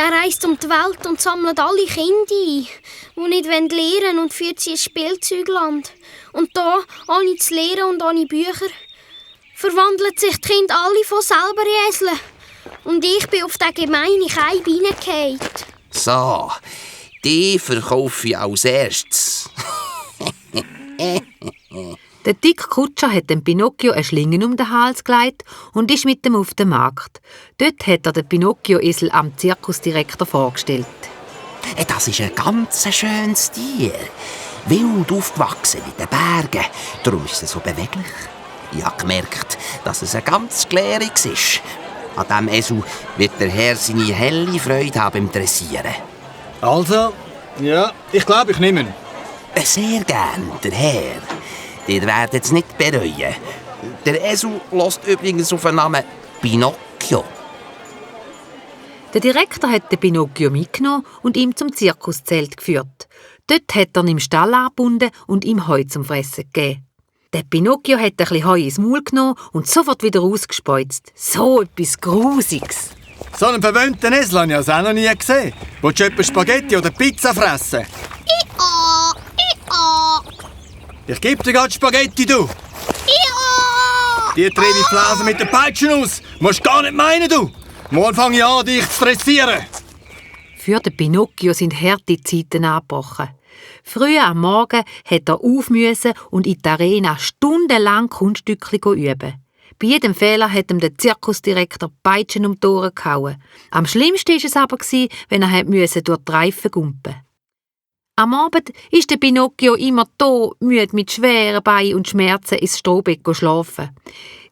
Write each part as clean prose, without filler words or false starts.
Der reist um die Welt und sammelt alle Kinder ein, die nicht lernen wollen, und führt sie ins Spielzeugland. Und da, ohne zu lehren und ohne Bücher, verwandeln sich die Kinder alle von selber in Esel. Und ich bin auf den gemeinen Keib reingefallen. So, die verkaufe ich als erstes. Der dicke Kutscher hat dem Pinocchio eine Schlinge um den Hals gelegt und ist mit ihm auf den Markt. Dort hat er den Pinocchio-Esel am Zirkusdirektor vorgestellt. Das ist ein ganz schönes Tier. Wild aufgewachsen in den Bergen. Darum ist es so beweglich. Ich habe gemerkt, dass es ein ganz Gläriges ist. An diesem Esel wird der Herr seine helle Freude haben beim Dressieren. Also, ja, ich glaube, ich nehme ihn. Sehr gern, der Herr. Ihr werdet es nicht bereuen. Der Esel hört übrigens auf den Namen Pinocchio. Der Direktor hat den Pinocchio mitgenommen und ihm zum Zirkuszelt geführt. Dort hat er ihn im Stall angebunden und ihm Heu zum Fressen gegeben. Der Pinocchio hat ein bisschen Heu ins Maul genommen und sofort wieder ausgespeuzt. So etwas Grusiges. So einen verwöhnten Esel habe ich also auch noch nie gesehen. Willst du etwa Spaghetti oder Pizza fressen? Ich gebe dir gerade Spaghetti, du. Die treibe ich Flasen mit den Peitschen aus. Musst gar nicht meinen, du. Morgen fange ich an, dich zu dressieren. Für den Pinocchio sind harte Zeiten angebrochen. Früh am Morgen hat er auf müssen und in der Arena stundenlang Kunststückchen üben. Bei jedem Fehler hat ihm der Zirkusdirektor Peitschen um die Ohren gehauen. Am schlimmsten war es aber, wenn er durch die Reifen gumpen musste. Am Abend ist der Pinocchio immer müde mit schweren Beinen und Schmerzen ins Strohbett schlafen.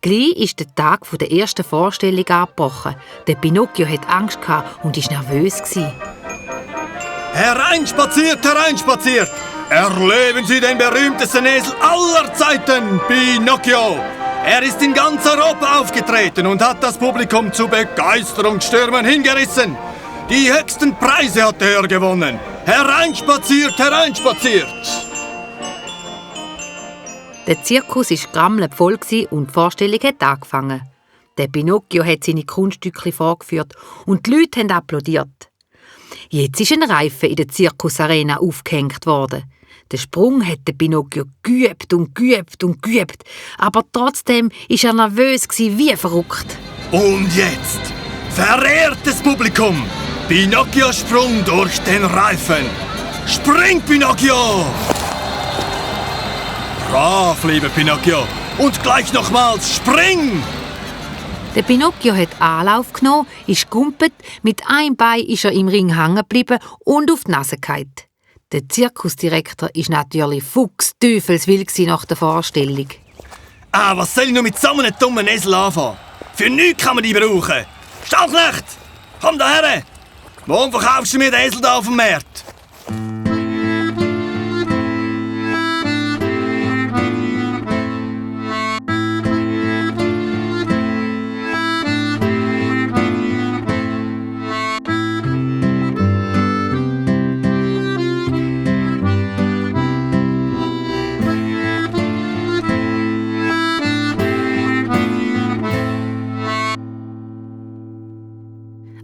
Gleich ist der Tag der ersten Vorstellung angebrochen. Der Pinocchio hatte Angst und war nervös. Hereinspaziert, hereinspaziert! Erleben Sie den berühmtesten Esel aller Zeiten, Pinocchio! Er ist in ganz Europa aufgetreten und hat das Publikum zu Begeisterungsstürmen hingerissen. Die höchsten Preise hat er gewonnen. Hereinspaziert, hereinspaziert! Der Zirkus war grammelnd voll und die Vorstellung hat angefangen. Der Pinocchio hat seine Kunststücke vorgeführt und die Leute haben applaudiert. Jetzt ist ein Reifen in der Zirkusarena aufgehängt worden. Der Sprung hat der Pinocchio geübt und geübt und geübt, aber trotzdem war er nervös wie verrückt. Und jetzt, verehrtes Publikum, Pinocchios Sprung durch den Reifen. Spring, Pinocchio! Brav, lieber Pinocchio. Und gleich nochmals, spring! Der Pinocchio hat Anlauf genommen, ist gumpet, mit einem Bein ist er im Ring hängen geblieben und auf die Nase gefallen. Der Zirkusdirektor war natürlich fuchsteufelswild nach der Vorstellung. Was soll ich nur mit so einem dummen Esel anfangen? Für nichts kann man die brauchen. Stallknecht, komm daher! Morgen verkaufst du mir den Esel da auf dem Markt.